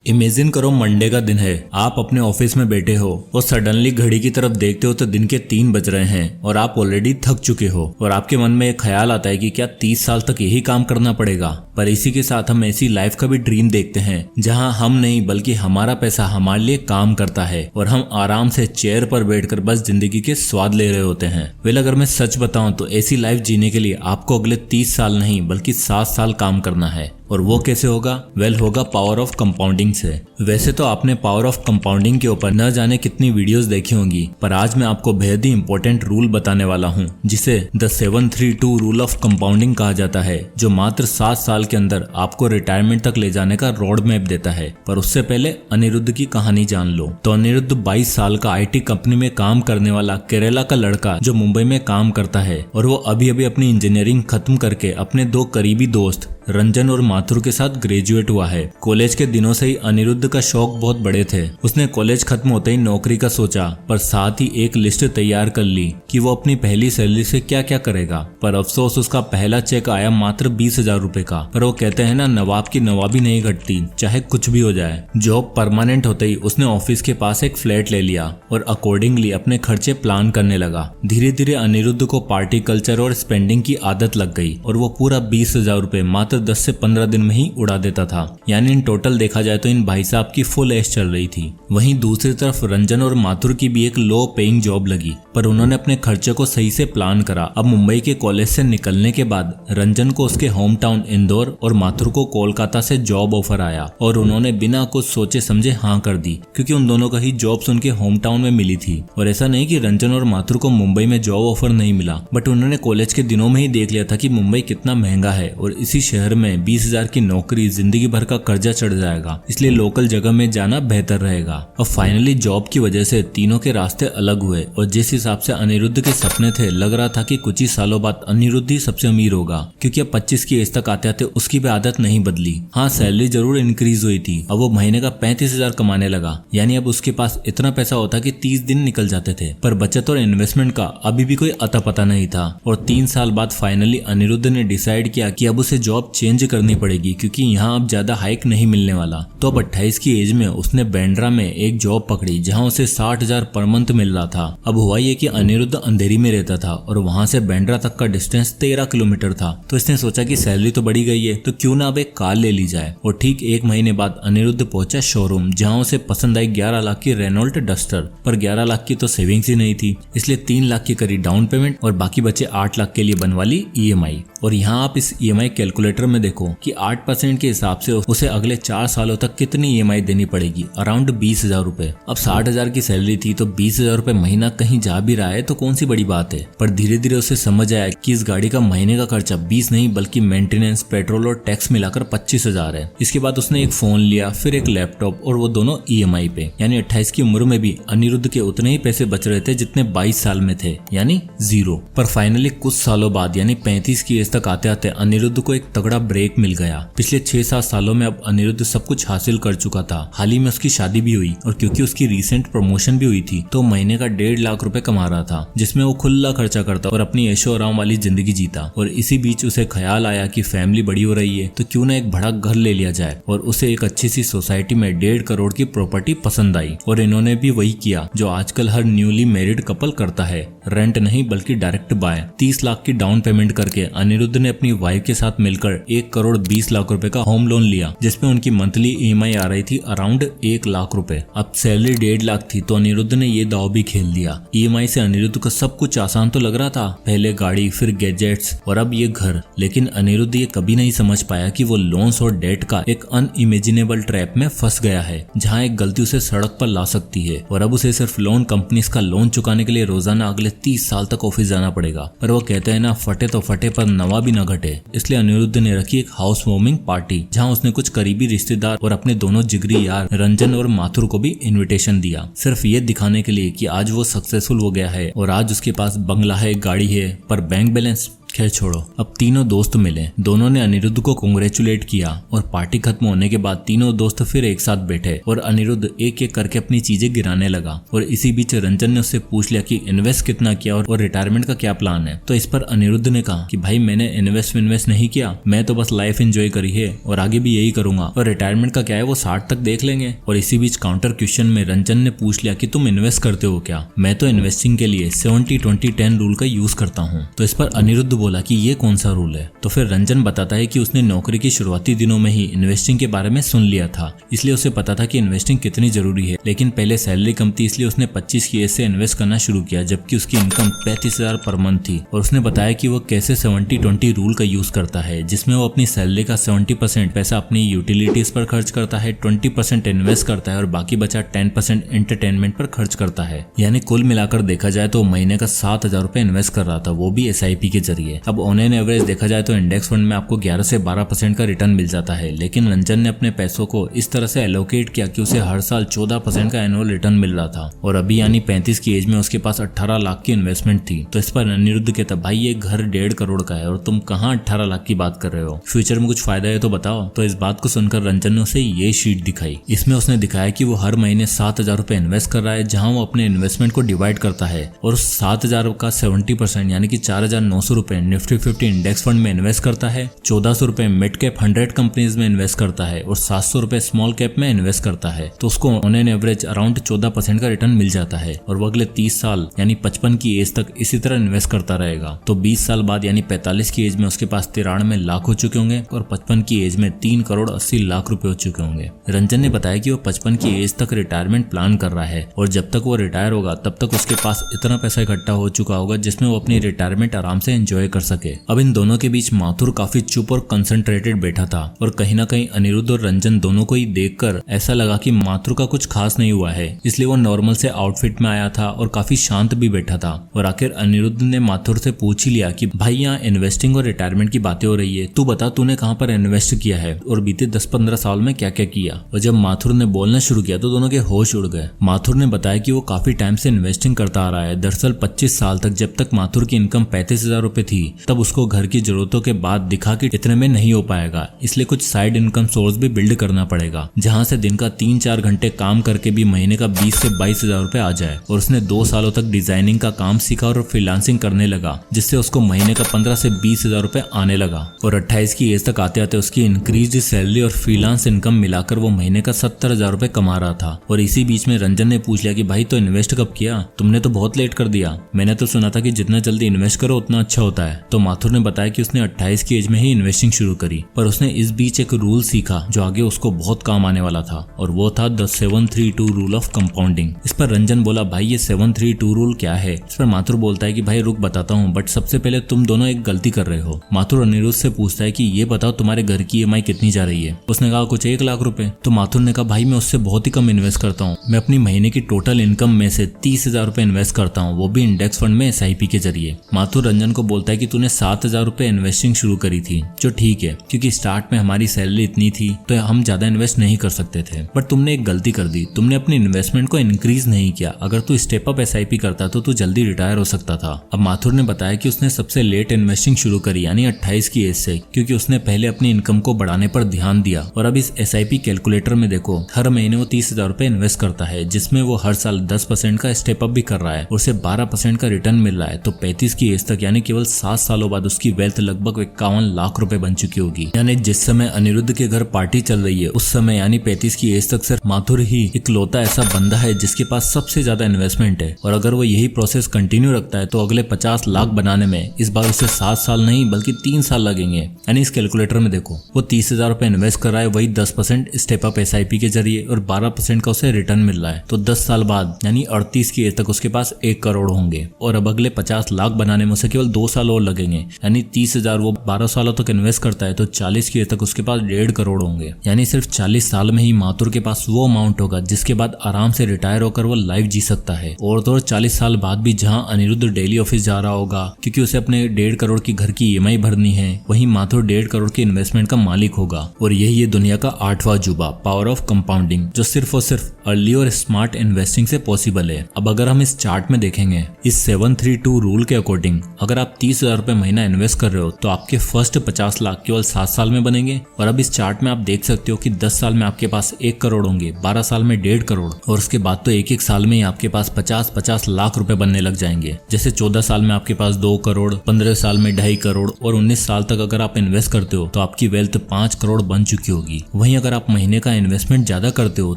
Imagine करो Monday का दिन है, आप अपने ऑफिस में बैठे हो और सडनली घड़ी की तरफ देखते हो तो दिन के 3 बज रहे हैं और आप ऑलरेडी थक चुके हो और आपके मन में एक ख्याल आता है कि क्या 30 साल तक यही काम करना पड़ेगा। पर इसी के साथ हम ऐसी लाइफ का भी ड्रीम देखते हैं जहां हम नहीं बल्कि हमारा पैसा हमारे लिए काम करता है और हम आराम से चेयर पर बैठकर बस जिंदगी के स्वाद ले रहे होते हैं। वेल, अगर मैं सच बताऊं तो ऐसी लाइफ जीने के लिए आपको अगले 30 साल नहीं बल्कि 7 साल काम करना है। और वो कैसे होगा? वेल, होगा पावर ऑफ कंपाउंडिंग से। वैसे तो आपने पावर ऑफ कंपाउंडिंग के ऊपर न जाने कितनी वीडियोस देखी होंगी, पर आज मैं आपको बेहद ही इंपॉर्टेंट रूल बताने वाला हूँ जिसे द 732 रूल ऑफ कंपाउंडिंग कहा जाता है, जो मात्र 7 साल के अंदर आपको रिटायरमेंट तक ले जाने का रोड मैप देता है। पर उससे पहले अनिरुद्ध की कहानी जान लो। तो अनिरुद्ध 22 साल का IT कंपनी में काम करने वाला केरला का लड़का जो मुंबई में काम करता है और वो अभी अभी अपनी इंजीनियरिंग खत्म करके अपने 2 करीबी दोस्त रंजन और माथुर के साथ ग्रेजुएट हुआ है। कॉलेज के दिनों से ही अनिरुद्ध का शौक बहुत बड़े थे। उसने कॉलेज खत्म होते ही नौकरी का सोचा, पर साथ ही एक लिस्ट तैयार कर ली कि वो अपनी पहली सैलरी से क्या क्या करेगा। पर अफसोस, उसका पहला चेक आया मात्र 20,000 रुपए का। पर वो कहते हैं ना, नवाब की नवाबी नहीं घटती, चाहे कुछ भी हो जाए। जॉब परमानेंट होते ही उसने ऑफिस के पास एक फ्लैट ले लिया और अकॉर्डिंगली अपने खर्चे प्लान करने लगा। धीरे धीरे अनिरुद्ध को पार्टी कल्चर और स्पेंडिंग की आदत लग गई और वो पूरा 20,000 रुपए मात्र 10 से 15 दिन में ही उड़ा देता था। यानी इन टोटल देखा जाए तो इन भाई साहब की फुल ऐश चल रही थी। वहीं दूसरी तरफ रंजन और माथुर की भी एक लो पेइंग जॉब लगी, पर उन्होंने अपने खर्चे को सही से प्लान करा। अब मुंबई के कॉलेज से निकलने के बाद रंजन को उसके होम टाउन इंदौर और माथुर को कोलकाता से जॉब ऑफर आया और उन्होंने बिना कुछ सोचे समझे हाँ कर दी, क्योंकि उन दोनों का ही जॉब्स उनके होम टाउन में मिली थी। और ऐसा नहीं कि रंजन और माथुर को मुंबई में जॉब ऑफर नहीं मिला, बट उन्होंने कॉलेज के दिनों में ही देख लिया था कि मुंबई कितना महंगा है और इसी शहर में 20,000 की नौकरी जिंदगी भर का कर्जा चढ़ जाएगा, इसलिए लोकल जगह में जाना बेहतर रहेगा। और फाइनली जॉब की वजह से तीनों के रास्ते अलग हुए और जिस हिसाब से अनिरुद्ध के सपने थे, लग रहा था कि कुछ ही सालों बाद अनिरुद्ध ही सबसे अमीर होगा, क्योंकि अब 25 की एज तक आते आते उसकी भी आदत नहीं बदली। हाँ, सैलरी जरूर इंक्रीज हुई थी, अब वो महीने का 35,000 कमाने लगा। यानी अब उसके पास इतना पैसा होता कि 30 दिन निकल जाते थे। पर बचत और इन्वेस्टमेंट का अभी भी कोई अता पता नहीं था। और 3 साल बाद फाइनली अनिरुद्ध ने डिसाइड किया कि अब उसे जॉब चेंज करनी पड़ेगी, क्योंकि यहाँ अब ज्यादा हाइक नहीं मिलने वाला। तो अब 28 की एज में उसने बांद्रा में एक जॉब पकड़ी जहाँ उसे 60,000 पर मंथ मिल रहा था। अब हुआ ये कि अनिरुद्ध अंधेरी में रहता था और वहां से बांद्रा तक का डिस्टेंस 13 किलोमीटर था। तो इसने सोचा कि सैलरी तो बढ़ी गई है, तो क्यों ना अब एक कार ले ली जाए। और ठीक 1 महीने बाद अनिरुद्ध पहुंचा शोरूम, जहाँ उसे पसंद आई 11 लाख की रेनॉल्ट डस्टर। पर 11 लाख की तो सेविंग्स ही नहीं थी, इसलिए 3 लाख की करी डाउन पेमेंट और बाकी बचे 8 लाख के लिए बनवा ली EMI। और यहाँ आप इस EMI कैलकुलेटर में देखो कि 8% के हिसाब से उसे अगले 4 सालों तक कितनी EMI देनी पड़ेगी, अराउंड 20,000 रुपए। अब 60,000 की सैलरी थी तो 20,000 रुपए महीना कहीं जा भी रहा है तो कौन सी बड़ी बात है। पर धीरे धीरे उसे समझ आया कि इस गाड़ी का महीने का खर्चा 20 नहीं बल्कि मेंटेनेंस, पेट्रोल और टैक्स मिलाकर 25,000 है। इसके बाद उसने एक फोन लिया, फिर एक लैपटॉप, और वो दोनों EMI पे। यानी 28 की उम्र में भी अनिरुद्ध के उतने ही पैसे बच रहे थे जितने 22 साल में थे, यानी 0। पर फाइनली कुछ सालों बाद यानी 35 की एज तक आते आते अनिरुद्ध को एक तगड़ा ब्रेक मिल गया। पिछले 6-7 सालों में अब अनिरुद्ध सब कुछ हासिल कर चुका था। हाल ही में उसकी शादी भी हुई और क्योंकि उसकी रिसेंट प्रमोशन भी हुई थी तो महीने का 1.5 लाख रुपए कमा रहा था, जिसमें वो खुला खर्चा करता और अपनी ऐशो आराम वाली जिंदगी जीता। और इसी बीच उसे ख्याल आया कि फैमिली बड़ी हो रही है तो क्यों ना एक बड़ा घर ले लिया जाए। और उसे एक अच्छी सी सोसाइटी में 1.5 करोड़ की प्रॉपर्टी पसंद आई और इन्होंने भी वही किया जो आजकल हर न्यूली मैरिड कपल करता है, रेंट नहीं बल्कि डायरेक्ट बाय। 30 लाख की डाउन पेमेंट करके अनिरुद्ध ने अपनी वाइफ के साथ मिलकर 1 करोड़ 20 लाख रुपए का होम लोन लिया, जिसमें उनकी मंथली EMI आ रही थी अराउंड 1 लाख रुपए। अब सैलरी 1.5 लाख थी तो अनिरुद्ध ने ये दाव भी खेल दिया। EMI से अनिरुद्ध को सब कुछ आसान तो लग रहा था, पहले गाड़ी, फिर गैजेट्स और अब ये घर। लेकिन अनिरुद्ध ये कभी नहीं समझ पाया कि वो लोन्स और डेट का एक अनइमेजिनेबल ट्रैप में फंस गया है, जहाँ एक गलती उसे सड़क पर ला सकती है। और अब उसे सिर्फ लोन कंपनीज का लोन चुकाने के लिए रोजाना अगले 30 साल तक ऑफिस जाना पड़ेगा। पर वो कहते हैं ना, फटे तो फटे पर नवा भी न घटे। इसलिए अनिरुद्ध ने रखी एक हाउस वार्मिंग पार्टी, जहाँ उसने कुछ करीबी रिश्तेदार और अपने दोनों जिगरी यार रंजन और माथुर को भी इनविटेशन दिया, सिर्फ ये दिखाने के लिए कि आज वो सक्सेसफुल हो गया है और आज उसके पास बंगला है, गाड़ी है, पर बैंक बैलेंस खैर छोड़ो, अब तीनों दोस्त मिले। दोनों ने अनिरुद्ध को कांग्रेचुलेट किया और पार्टी खत्म होने के बाद तीनों दोस्त फिर एक साथ बैठे और अनिरुद्ध एक एक करके अपनी चीजें गिराने लगा। और इसी बीच रंजन ने उससे पूछ लिया कि इन्वेस्ट कितना किया और रिटायरमेंट का क्या प्लान है। तो इस पर अनिरुद्ध ने कहा कि भाई मैंने इन्वेस्ट नहीं किया, मैं तो बस लाइफ एंजॉय करी है और आगे भी यही करूंगा, और रिटायरमेंट का क्या है वो 60 तक देख लेंगे। और इसी बीच काउंटर क्वेश्चन में रंजन ने पूछ लिया कि तुम इन्वेस्ट करते हो क्या? मैं तो इन्वेस्टिंग के लिए 70-20-10 रूल का यूज करता हूँ। तो इस पर अनिरुद्ध बोला कि ये कौन सा रूल है? तो फिर रंजन बताता है कि उसने नौकरी की शुरुआती दिनों में ही इन्वेस्टिंग के बारे में सुन लिया था, इसलिए उसे पता था कि इन्वेस्टिंग कितनी जरूरी है। लेकिन पहले सैलरी कम थी, इसलिए उसने 25 की एज से इन्वेस्ट करना शुरू किया, जबकि उसकी इनकम 35,000 पर मंथ थी। और उसने बताया कि वो कैसे 70-20 रूल का यूज करता है, जिसमें वो अपनी सैलरी का 70% पैसा अपनी यूटिलिटीज पर खर्च करता है, 20% इन्वेस्ट करता है और बाकी बचा 10% एंटरटेनमेंट पर खर्च करता है। यानी कुल मिलाकर देखा जाए तो महीने का 7,000 रुपए इन्वेस्ट कर रहा था, वो भी SIP के जरिए। अब ऑन एन एवरेज देखा जाए तो इंडेक्स फंड में आपको 11 से 12% का रिटर्न मिल जाता है, लेकिन रंजन ने अपने पैसों को इस तरह से एलोकेट किया कि उसे हर साल 14% का एनुअल रिटर्न मिल रहा था। और अभी यानी 35 की एज में उसके पास 18 लाख की इन्वेस्टमेंट थी। तो इस पर अनिरुद्ध कहता, भाई ये घर 1.5 करोड़ का है और तुम कहाँ 18 लाख की बात कर रहे हो? फ्यूचर में कुछ फायदा है तो बताओ। तो इस बात को सुनकर रंजन ने उसे ये शीट दिखाई। इसमें उसने दिखाया कि वो हर महीने 7,000 रुपए इन्वेस्ट कर रहा है, जहां वो अपने इन्वेस्टमेंट को डिवाइड करता है और उस 7,000 का 70% यानी कि 4,900 रुपए निफ्टी 50 इंडेक्स फंड में इन्वेस्ट करता है, 1,400 रुपए मिड कैप 100 कंपनीज में इन्वेस्ट करता है और 700 रुपए स्मॉल कैप में इन्वेस्ट करता है। तो उसको ऑन एन एवरेज अराउंड 14% का रिटर्न मिल जाता है और वो अगले 30 साल यानी 55 की एज तक इसी तरह इन्वेस्ट करता रहेगा। तो 20 साल बाद यानी 45 की एज में उसके पास 93 लाख हो चुके होंगे और 55 की एज में 3 करोड़ 80 लाख रुपए हो चुके होंगे। रंजन ने बताया कि वो 55 की एज तक रिटायरमेंट प्लान कर रहा है और जब तक वो रिटायर होगा तब तक उसके पास इतना पैसा इकट्ठा हो चुका होगा जिसमें वो अपनी रिटायरमेंट आराम से एंजॉय कर सके। अब इन दोनों के बीच माथुर काफी चुप और कंसंट्रेटेड बैठा था और कहीं ना कहीं अनिरुद्ध और रंजन दोनों को ही देखकर ऐसा लगा कि माथुर का कुछ खास नहीं हुआ है, इसलिए वो नॉर्मल से आउटफिट में आया था और काफी शांत भी बैठा था। और आखिर अनिरुद्ध ने माथुर से पूछ ही लिया कि भाई यहाँ इन्वेस्टिंग और रिटायरमेंट की बातें हो रही है, तू बता तूने कहाँ पर इन्वेस्ट किया है और बीते 10-15 साल में क्या क्या किया। और जब माथुर ने बोलना शुरू किया तो दोनों के होश उड़ गए। माथुर ने बताया कि वो काफी टाइम से इन्वेस्टिंग करता आ रहा है। दरअसल 25 साल तक जब तक माथुर की इनकम 35,000 रुपए थी तब उसको घर की जरूरतों के बाद दिखा कि इतने में नहीं हो पाएगा, इसलिए कुछ साइड इनकम सोर्स भी बिल्ड करना पड़ेगा, जहाँ से दिन का 3-4 घंटे काम करके भी महीने का 20 से 22,000 रुपए आ जाए। और उसने 2 सालों तक डिजाइनिंग का काम सीखा और फ्रीलांसिंग करने लगा, जिससे उसको महीने का 15 से 20,000 रुपए आने लगा। और 28 की एज तक आते आते उसकी इंक्रीज सैलरी और फ्रीलांस इनकम मिलाकर वो महीने का 70,000 रुपए कमा रहा था। और इसी बीच में रंजन ने पूछ लिया कि भाई तो इन्वेस्ट कब किया? तुमने तो बहुत लेट कर दिया, मैंने तो सुना था कि जितना जल्दी इन्वेस्ट करो उतना अच्छा होता है। तो माथुर ने बताया कि उसने 28 की एज में ही इन्वेस्टिंग शुरू करी, पर उसने इस बीच एक रूल सीखा जो आगे उसको बहुत काम आने वाला था और वो था द 732 रूल ऑफ कंपाउंडिंग। इस पर रंजन बोला, भाई ये 732 रूल क्या है? इस पर माथुर बोलता है कि भाई रुक बताता हूँ, बट सबसे पहले तुम दोनों एक गलती कर रहे हो। माथुर अनिरुद्ध से पूछता है कि ये बताओ तुम्हारे घर की EMI कितनी जा रही है? उसने कहा कुछ 1 लाख रुपए। तो माथुर ने कहा भाई मैं उससे बहुत ही कम इन्वेस्ट करता हूँ, मैं अपनी महीने की टोटल इनकम में से 30,000 रुपए इन्वेस्ट करता हूँ, वो भी इंडेक्स फंड में SIP के जरिए। माथुर रंजन को बोलता है कि तूने 7,000 रुपए इन्वेस्टिंग शुरू करी थी, जो ठीक है क्योंकि स्टार्ट में हमारी सैलरी इतनी थी तो हम ज्यादा इन्वेस्ट नहीं कर सकते थे, बट तुमने एक गलती कर दी, तुमने अपनी इन्वेस्टमेंट को इंक्रीज नहीं किया। अगर तू स्टेप अप SIP करता तो तू जल्दी रिटायर हो सकता था। अब माथुर ने बताया कि उसने सबसे लेट इन्वेस्टिंग शुरू करी यानी 28 की एज से, क्योंकि उसने पहले अपनी इनकम को बढ़ाने पर ध्यान दिया। और अब इस SIP कैलकुलेटर में देखो, हर महीने वो 30,000 रुपए इन्वेस्ट करता है, जिसमें वो हर साल 10% का स्टेप अप भी कर रहा है और उसे 12% का रिटर्न मिल रहा है। तो 35 की एज तक यानी केवल 7 सालों बाद उसकी वेल्थ लगभग 51 लाख रुपए बन चुकी होगी। यानी जिस समय अनिरुद्ध के घर पार्टी चल रही है उस समय यानी 35 की एज तक सिर्फ माथुर ही इकलौता ऐसा बंदा है जिसके पास सबसे ज्यादा इन्वेस्टमेंट है। और अगर वो यही प्रोसेस कंटिन्यू रखता है तो अगले 50 लाख बनाने में इस बार उसे 7 साल नहीं बल्कि 3 साल लगेंगे। यानी इस कैलकुलेटर में देखो, वो 30,000 रुपए इन्वेस्ट कर रहा है, वही 10% स्टेप अप SIP के जरिए और 12% का उसे रिटर्न मिल रहा है। तो 10 साल बाद यानी 38 की एज तक उसके पास 1 करोड़ होंगे और अब अगले 50 लाख बनाने में उसे केवल 2 साल और लगेंगे। यानी 30,000 वो 12 सालों तक इन्वेस्ट करता है तो 40 की एज तक उसके पास 1.5 करोड़ होंगे। यानी सिर्फ 40 साल में ही माथुर के पास वो अमाउंट होगा जिसके बाद आराम से रिटायर होकर वो लाइफ जी सकता है। और तो 40 साल बाद भी जहां अनिरुद्ध डेली ऑफिस जा रहा होगा क्योंकि उसे अपने 1.5 करोड़ की घर की EMI भरनी है, वहीं माथुर 1.5 करोड़ के इन्वेस्टमेंट का मालिक होगा। और यही ये दुनिया का 8वां अजूबा, पावर ऑफ कंपाउंडिंग, जो सिर्फ और सिर्फ अर्ली और स्मार्ट इन्वेस्टिंग से पॉसिबल है। अब अगर हम इस चार्ट में देखेंगे, इस 732 रूल के अकॉर्डिंग अगर आप 30 30,000 रुपए महीना इन्वेस्ट कर रहे हो तो आपके फर्स्ट 50 लाख केवल 7 साल में बनेंगे। और अब इस चार्ट में आप देख सकते हो कि 10 साल में आपके पास 1 करोड़ होंगे, 12 साल में 1.5 करोड़, और उसके बाद तो एक एक साल में ही आपके पास 50-50 लाख रुपए बनने लग जाएंगे। जैसे 14 साल में आपके पास 2 करोड़, 15 साल में 2.5 करोड़, और 19 साल तक अगर आप इन्वेस्ट करते हो तो आपकी वेल्थ 5 करोड़ बन चुकी होगी। वहीं अगर आप महीने का इन्वेस्टमेंट ज्यादा करते हो,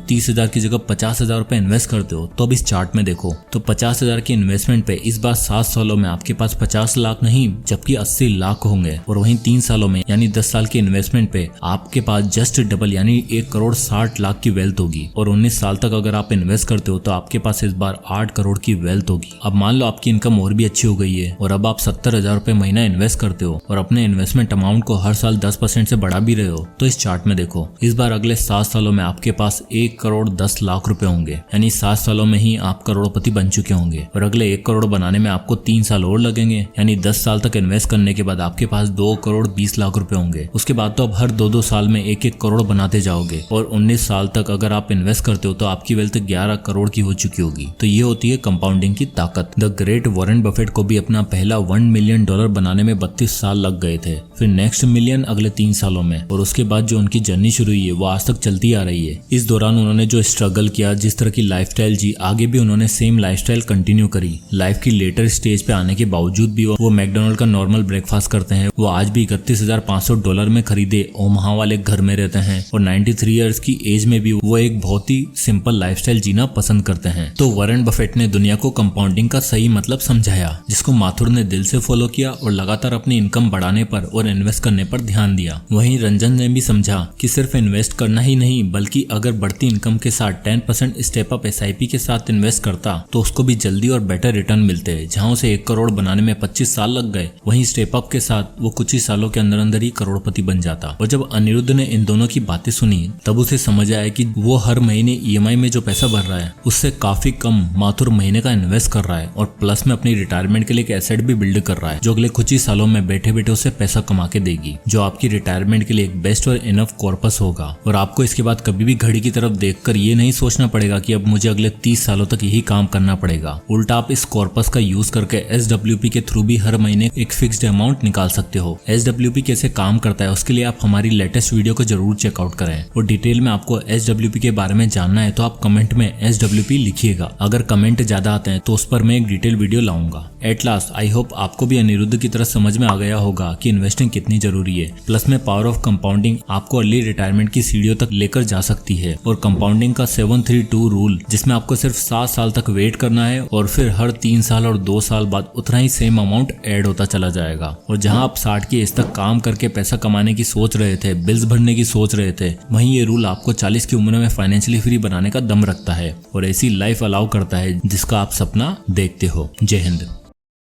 30,000 की जगह 50,000 रुपए इन्वेस्ट करते हो, तो अब इस चार्ट में देखो तो 50,000 के इन्वेस्टमेंट पे इस बार 7 सालों में आपके पास 50 लाख नहीं जबकि 80 लाख होंगे। और वहीं 3 सालों में यानी 10 साल के इन्वेस्टमेंट पे आपके पास जस्ट डबल यानी 1 करोड़ 60 लाख की वेल्थ होगी। और 19 साल तक अगर आप इन्वेस्ट करते हो तो आपके पास इस बार 8 करोड़ की वेल्थ होगी। अब मान लो आपकी इनकम और भी अच्छी हो गई है और अब आप 70,000 रुपए महीना इन्वेस्ट करते हो और अपने इन्वेस्टमेंट अमाउंट को हर साल 10% से बढ़ा भी रहे हो, तो इस चार्ट में देखो इस बार अगले 7 सालों में आपके पास 1 करोड़ 10 लाख रुपए होंगे, यानी 7 सालों में ही आप करोड़पति बन चुके होंगे। और अगले 1 करोड़ बनाने में आपको 3 साल और लगेंगे, यानी 10 साल तक इन्वेस्ट करने के बाद आपके पास 2 करोड़ 20 लाख रुपए होंगे। उसके बाद तो अब हर 2-2 साल में 1-1 करोड़ बनाते जाओगे और 19 साल तक अगर आप इन्वेस्ट करते हो तो आपकी वेल्थ 11 करोड़ की हो चुकी होगी। तो ये होती है कंपाउंडिंग की ताकत। द ग्रेट वॉरेन बफेट को भी अपना पहला $1 मिलियन बनाने में 32 साल लग गए थे, फिर नेक्स्ट मिलियन अगले 3 सालों में, और उसके बाद जो उनकी जर्नी शुरू हुई है वो आज तक चलती आ रही है। इस दौरान उन्होंने जो स्ट्रगल किया, जिस तरह की लाइफस्टाइल जी, आगे भी उन्होंने सेम लाइफस्टाइल कंटिन्यू करी। लाइफ की लेटर स्टेज पे आने के बावजूद भी वो मैकडोनल्ड का नॉर्मल ब्रेकफास्ट करते हैं। वो आज भी $31,500 में खरीदे ओमाहा वाले घर में रहते हैं और 93 इयर्स की एज में भी वो एक बहुत ही सिंपल लाइफस्टाइल जीना पसंद करते हैं। तो वॉरेन बफेट ने दुनिया को कंपाउंडिंग का सही मतलब समझाया, जिसको माथुर ने दिल से फॉलो किया और लगातार अपनी इनकम बढ़ाने पर और इन्वेस्ट करने पर ध्यान दिया। वहीं रंजन ने भी समझा कि सिर्फ इन्वेस्ट करना ही नहीं बल्कि अगर बढ़ती इनकम के साथ 10% स्टेप अप SIP के साथ इन्वेस्ट करता तो उसको भी जल्दी और बेटर रिटर्न मिलते हैं। जहां उसे 1 करोड़ बनाने में 25 साल लग गए, वहीं स्टेप अप के साथ वो कुछ ही सालों के अंदर अंदर ही करोड़पति बन जाता। और जब अनिरुद्ध ने इन दोनों की बातें सुनी तब उसे समझ आया कि वो हर महीने EMI में जो पैसा भर रहा है उससे काफी कम माथुर महीने का इन्वेस्ट कर रहा है और प्लस में अपनी रिटायरमेंट के लिए एक एसेट भी बिल्ड कर रहा है जो अगले कुछ ही सालों में बैठे बैठे उसे पैसा कमा के देगी, जो आपकी रिटायरमेंट के लिए एक बेस्ट और इनफ कॉर्पस होगा। और आपको इसके बाद कभी भी घड़ी की तरफ देखकर ये नहीं सोचना पड़ेगा कि अब मुझे अगले 30 सालों तक यही काम करना पड़ेगा। उल्टा आप इस कॉर्पस का यूज करके SWP के थ्रू भी हर महीने एक फिक्स्ड अमाउंट निकाल सकते हो। SWP कैसे काम करता है उसके लिए आप हमारी लेटेस्ट वीडियो को जरूर चेकआउट करें। और डिटेल में आपको SWP के बारे में जानना है तो आप कमेंट में SWP लिखिएगा। अगर कमेंट ज्यादा आते हैं तो उस पर मैं एक डिटेल वीडियो लाऊंगा। एट लास्ट आई होप आपको भी अनिरुद्ध की तरह समझ में आ गया होगा कि इन्वेस्टिंग कितनी जरूरी है। प्लस में पावर ऑफ कंपाउंडिंग आपको अर्ली रिटायरमेंट की सीढ़ियों तक लेकर जा सकती है। और कंपाउंडिंग का 732 रूल, जिसमें आपको सिर्फ 7 साल तक वेट करना है और फिर हर 3 साल और 2 साल बाद उतना ही सेम अमाउंट ऐड होता चला जाएगा। और जहां आप 60 की एज तक काम करके पैसा कमाने की सोच रहे थे, बिल्स भरने की सोच रहे थे, वहीं ये रूल आपको 40 की उम्र में फाइनेंशियली फ्री बनाने का दम रखता है और ऐसी लाइफ अलाउ करता है जिसका आप सपना देखते हो। जय हिंद।